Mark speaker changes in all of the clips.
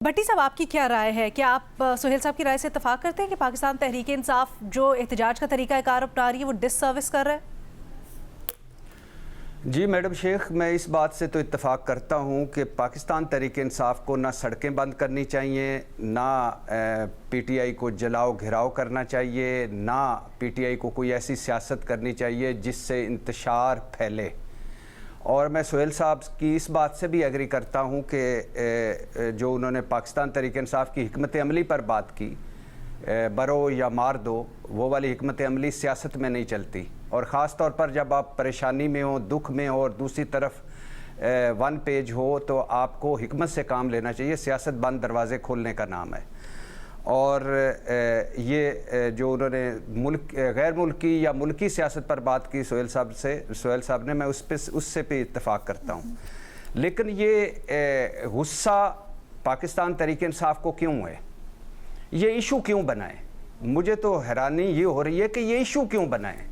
Speaker 1: بھٹی صاحب، آپ کی کیا رائے ہے؟ کیا آپ سہیل صاحب کی رائے سے اتفاق کرتے ہیں کہ پاکستان تحریک انصاف جو احتجاج کا طریقہ کار اپنا رہی ہے وہ ڈس سروس کر رہا ہے؟
Speaker 2: جی میڈم شیخ، میں اس بات سے تو اتفاق کرتا ہوں کہ پاکستان تحریک انصاف کو نہ سڑکیں بند کرنی چاہیے، نہ پی ٹی آئی کو جلاؤ گھراؤ کرنا چاہیے، نہ پی ٹی آئی کو کوئی ایسی سیاست کرنی چاہیے جس سے انتشار پھیلے۔ اور میں سہیل صاحب کی اس بات سے بھی ایگری کرتا ہوں کہ جو انہوں نے پاکستان تحریک انصاف کی حکمت عملی پر بات کی، برو یا مار دو، وہ والی حکمت عملی سیاست میں نہیں چلتی، اور خاص طور پر جب آپ پریشانی میں ہو، دکھ میں ہو، اور دوسری طرف ون پیج ہو تو آپ کو حکمت سے کام لینا چاہیے۔ سیاست بند دروازے کھولنے کا نام ہے۔ اور یہ جو انہوں نے غیر ملکی یا ملکی سیاست پر بات کی سہیل صاحب نے، میں اس سے بھی اتفاق کرتا ہوں، لیکن یہ غصہ پاکستان تحریک انصاف کو کیوں ہے؟ یہ ایشو کیوں بنا ہے؟ مجھے تو حیرانی یہ ہو رہی ہے کہ یہ ایشو کیوں بنا ہے۔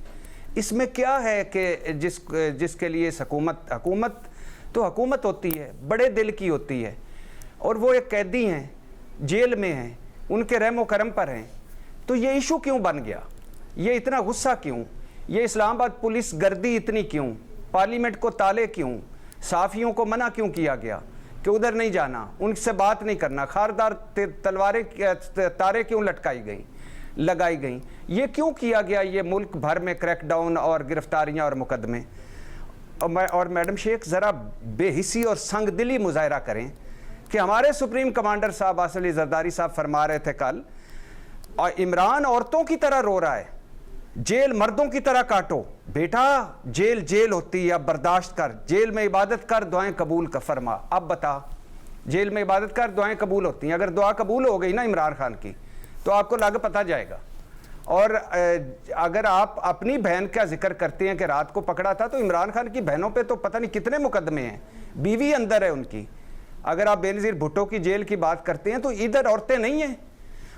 Speaker 2: اس میں کیا ہے کہ جس کے لیے حکومت تو حکومت ہوتی ہے، بڑے دل کی ہوتی ہے، اور وہ ایک قیدی ہیں، جیل میں ہیں، ان کے رحم و کرم پر ہیں، تو یہ ایشو کیوں بن گیا؟ یہ اتنا غصہ کیوں؟ یہ اسلام آباد پولیس گردی اتنی کیوں؟ پارلیمنٹ کو تالے کیوں؟ صحافیوں کو منع کیوں کیا گیا کہ ادھر نہیں جانا، ان سے بات نہیں کرنا؟ خاردار تلواریں تاریں کیوں لگائی گئیں؟ یہ کیوں کیا گیا؟ یہ ملک بھر میں کریک ڈاؤن اور گرفتاریاں اور مقدمے۔ اور میڈم شیخ، ذرا بے حسی اور سنگ دلی مظاہرہ کریں کہ ہمارے سپریم کمانڈر صاحب آصف علی زرداری صاحب فرما رہے تھے کل، اور عمران عورتوں کی طرح رو رہا ہے، جیل مردوں کی طرح کاٹو۔ بیٹا، جیل ہوتی ہے، اب برداشت کر، جیل میں عبادت کر، دعائیں قبول کر فرما۔ اب بتا، جیل میں عبادت کر، دعائیں قبول ہوتی ہیں؟ اگر دعا قبول ہو گئی نا عمران خان کی تو آپ کو لگ پتہ جائے گا۔ اور اگر آپ اپنی بہن کا ذکر کرتے ہیں کہ رات کو پکڑا تھا، تو عمران خان کی بہنوں پہ تو پتہ نہیں کتنے مقدمے ہیں، بیوی اندر ہے ان کی۔ اگر آپ بے نظیر بھٹو کی جیل کی بات کرتے ہیں تو ادھر عورتیں نہیں ہیں۔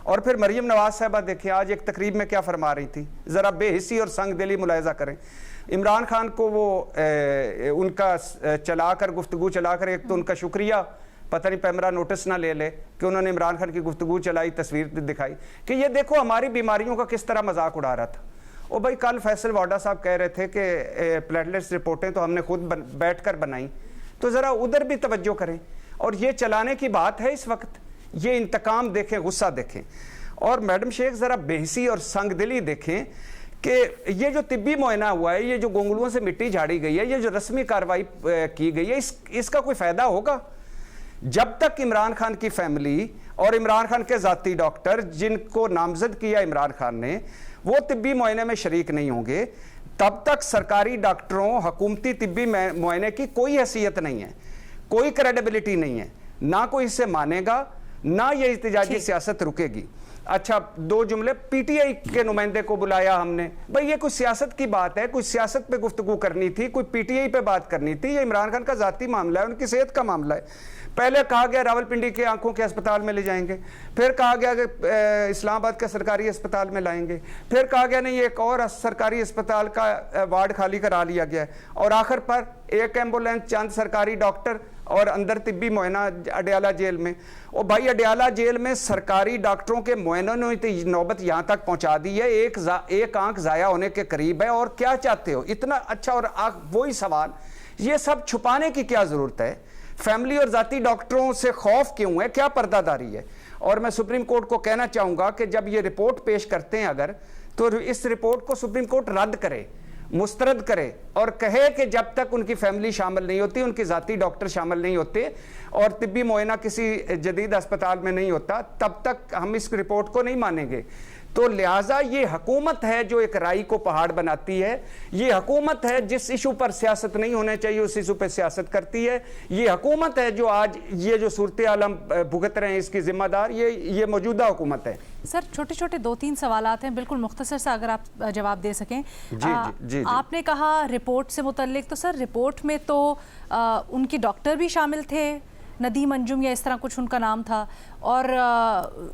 Speaker 2: اور پھر مریم نواز صاحبہ دیکھیں آج ایک تقریب میں کیا فرما رہی تھی، ذرا بے حسی اور سنگ دلی ملاحظہ کریں۔ عمران خان کو وہ ان کا گفتگو چلا کر، ایک تو ان کا شکریہ، پتہ نہیں پیمرا نوٹس نہ لے کہ انہوں نے عمران خان کی گفتگو چلائی، تصویر دکھائی کہ یہ دیکھو ہماری بیماریوں کا کس طرح مذاق اڑا رہا تھا۔ او بھائی، کل فیصل واڈا صاحب کہہ رہے تھے کہ پلیٹلیٹس رپورٹیں تو ہم نے خود بیٹھ کر بنائیں، تو ذرا ادھر بھی توجہ کریں۔ اور یہ چلانے کی بات ہے اس وقت، یہ انتقام دیکھیں، غصہ دیکھیں۔ اور میڈم شیخ، ذرا بے حسی اور سنگ دلی دیکھیں کہ یہ جو طبی معائنہ ہوا ہے، یہ جو گونگلوؤں سے مٹی جھاڑی گئی ہے، یہ جو رسمی کارروائی کی گئی ہے، اس کا کوئی فائدہ ہوگا؟ جب تک عمران خان کی فیملی اور عمران خان کے ذاتی ڈاکٹر جن کو نامزد کیا عمران خان نے، وہ طبی معائنے میں شریک نہیں ہوں گے، تب تک سرکاری ڈاکٹروں، حکومتی طبی معائنے کی کوئی حیثیت نہیں ہے، کوئی کریڈیبلٹی نہیں ہے، نہ کوئی اس سے مانے گا، نہ یہ احتجاجی سیاست رکے گی۔ اچھا، دو جملے، پی ٹی آئی کے نمائندے کو بلایا ہم نے، بھئی یہ کوئی سیاست کی بات ہے، کوئی سیاست پہ گفتگو کرنی تھی، کوئی پی ٹی آئی پہ بات کرنی تھی، یہ عمران خان کا ذاتی معاملہ ہے، ان کی صحت کا معاملہ ہے۔ پہلے کہا گیا راولپنڈی کے آنکھوں کے اسپتال میں لے جائیں گے، پھر کہا گیا کہ اسلام آباد کے سرکاری اسپتال میں لائیں گے، پھر کہا گیا نہیں ایک اور سرکاری اسپتال کا وارڈ خالی کرا لیا گیا ہے، اور آخر پر ایک ایمبولینس، چند سرکاری ڈاکٹر اور اندر طبی معائنہ اڈیالہ جیل میں۔ اور بھائی، اڈیالہ جیل میں سرکاری ڈاکٹروں کے معائنوں نے نوبت یہاں تک پہنچا دی ہے، ایک آنکھ ضائع ہونے کے قریب ہے، اور کیا چاہتے ہو اتنا اچھا؟ اور وہی سوال، یہ سب چھپانے کی کیا ضرورت ہے؟ فیملی اور ذاتی ڈاکٹروں سے خوف کیوں ہے؟ کیا پردہ داری ہے؟ اور میں سپریم کورٹ کو کہنا چاہوں گا کہ جب یہ رپورٹ پیش کرتے ہیں اگر، تو اس رپورٹ کو سپریم کورٹ رد کرے، مسترد کرے، اور کہے کہ جب تک ان کی فیملی شامل نہیں ہوتی، ان کی ذاتی ڈاکٹر شامل نہیں ہوتے، اور طبی معائنہ کسی جدید اسپتال میں نہیں ہوتا، تب تک ہم اس رپورٹ کو نہیں مانیں گے۔ تو لہٰذا یہ حکومت ہے جو ایک رائی کو پہاڑ بناتی ہے، یہ حکومت ہے جس ایشو پر سیاست نہیں ہونے چاہیے اس ایشو پہ سیاست کرتی ہے، یہ حکومت ہے جو آج یہ جو صورتحال ہم بھگت رہے ہیں اس کی ذمہ دار یہ موجودہ حکومت ہے۔
Speaker 1: سر، چھوٹے چھوٹے 2-3 سوالات ہیں، بالکل مختصر سا اگر آپ جواب دے سکیں۔
Speaker 2: جی
Speaker 1: آپ نے کہا رپورٹ سے متعلق، تو سر رپورٹ میں تو ان کے ڈاکٹر بھی شامل تھے، ندیم انجم یا اس طرح کچھ ان کا نام تھا، اور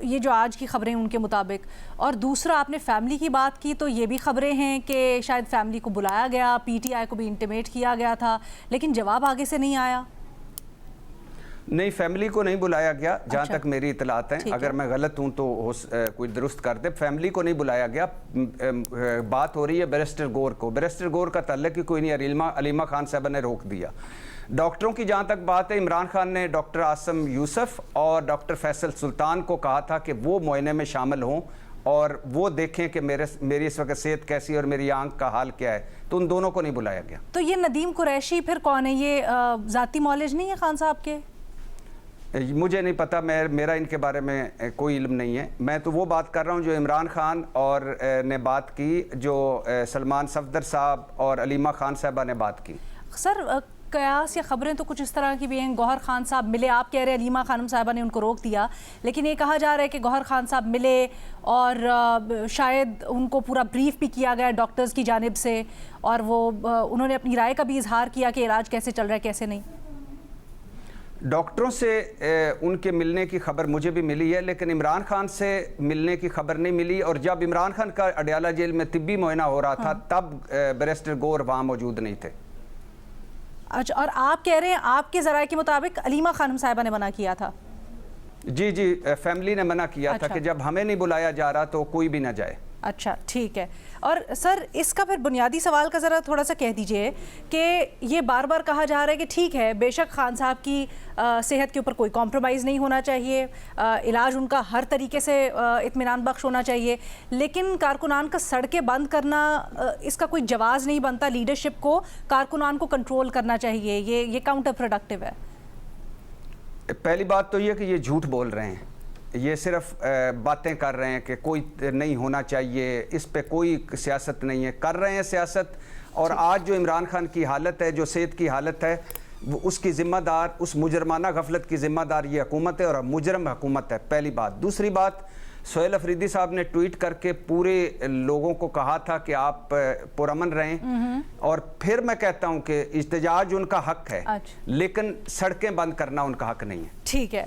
Speaker 1: یہ جو آج کی خبریں ان کے مطابق، اور دوسرا آپ نے فیملی کی بات کی تو یہ بھی خبریں ہیں کہ شاید فیملی کو بلایا گیا، پی ٹی آئی کو بھی انٹیمیٹ کیا گیا تھا، لیکن جواب آگے سے نہیں آیا۔
Speaker 2: نہیں، فیملی کو نہیں بلایا گیا جہاں تک میری اطلاعات ہیں، اگر میں غلط ہوں تو کوئی درست کر دے. فیملی کو نہیں بلایا گیا. بات ہو رہی ہے بیرسٹر گور کو. بیرسٹر گور کا تعلق ہی کوئی نہیں. علیمہ خان صاحبہ نے روک دیا. ڈاکٹروں کی جہاں تک بات ہے، عمران خان نے ڈاکٹر عاصم یوسف اور ڈاکٹر فیصل سلطان کو کہا تھا کہ وہ معائنے میں شامل ہوں اور وہ دیکھیں کہ میری اس وقت صحت کیسی ہے اور میری آنکھ کا حال کیا ہے. تو ان دونوں کو نہیں بلایا گیا.
Speaker 1: تو یہ ندیم قریشی پھر کون ہے؟ یہ ذاتی معالج نہیں ہے خان صاحب کے؟
Speaker 2: مجھے نہیں پتا، میرا ان کے بارے میں کوئی علم نہیں ہے. میں تو وہ بات کر رہا ہوں جو عمران خان اور نے بات کی، جو سلمان صفدر صاحب اور علیمہ خان صاحبہ نے بات کی.
Speaker 1: سر قیاس یا خبریں تو کچھ اس طرح کی بھی ہیں، گوہر خان صاحب ملے، آپ کہہ رہے ہیں علیمہ خانم صاحبہ نے ان کو روک دیا، لیکن یہ کہا جا رہا ہے کہ گوہر خان صاحب ملے اور شاید ان کو پورا بریف بھی کیا گیا ڈاکٹرز کی جانب سے، اور وہ انہوں نے اپنی رائے کا بھی اظہار کیا کہ علاج کیسے چل رہا ہے کیسے نہیں.
Speaker 2: ڈاکٹروں سے ان کے ملنے کی خبر مجھے بھی ملی ہے، لیکن عمران خان سے ملنے کی خبر نہیں ملی. اور جب عمران خان کا اڈیالہ جیل میں طبی معائنہ ہو رہا تھا تب بیرسٹر گور وہاں موجود نہیں تھے.
Speaker 1: اچھا، اور آپ کہہ رہے ہیں آپ کے ذرائع کے مطابق علیمہ خانم صاحبہ نے منع کیا تھا؟
Speaker 2: جی، فیملی نے منع کیا تھا کہ جب ہمیں نہیں بلایا جا رہا تو کوئی بھی نہ جائے.
Speaker 1: اچھا ٹھیک ہے. اور سر اس کا پھر بنیادی سوال کا ذرا تھوڑا سا کہہ دیجئے کہ یہ بار بار کہا جا رہا ہے کہ ٹھیک ہے بے شک خان صاحب کی صحت کے اوپر کوئی کمپرومائز نہیں ہونا چاہیے، علاج ان کا ہر طریقے سے اطمینان بخش ہونا چاہیے، لیکن کارکنان کا سڑکیں بند کرنا اس کا کوئی جواز نہیں بنتا. لیڈرشپ کو کارکنان کو کنٹرول کرنا چاہیے، یہ کاؤنٹر پروڈکٹیو ہے.
Speaker 2: پہلی بات تو یہ کہ یہ جھوٹ بول رہے ہیں، یہ صرف باتیں کر رہے ہیں کہ کوئی نہیں ہونا چاہیے، اس پہ کوئی سیاست نہیں ہے. کر رہے ہیں سیاست. اور آج جو عمران خان کی حالت ہے، جو صحت کی حالت ہے، اس کی ذمہ دار، اس مجرمانہ غفلت کی ذمہ دار یہ حکومت ہے اور مجرم حکومت ہے. پہلی بات. دوسری بات، سہیل افریدی صاحب نے ٹویٹ کر کے پورے لوگوں کو کہا تھا کہ آپ پرامن رہیں، اور پھر میں کہتا ہوں کہ احتجاج ان کا حق ہے، لیکن سڑکیں بند کرنا ان کا حق نہیں ہے.
Speaker 1: ٹھیک ہے.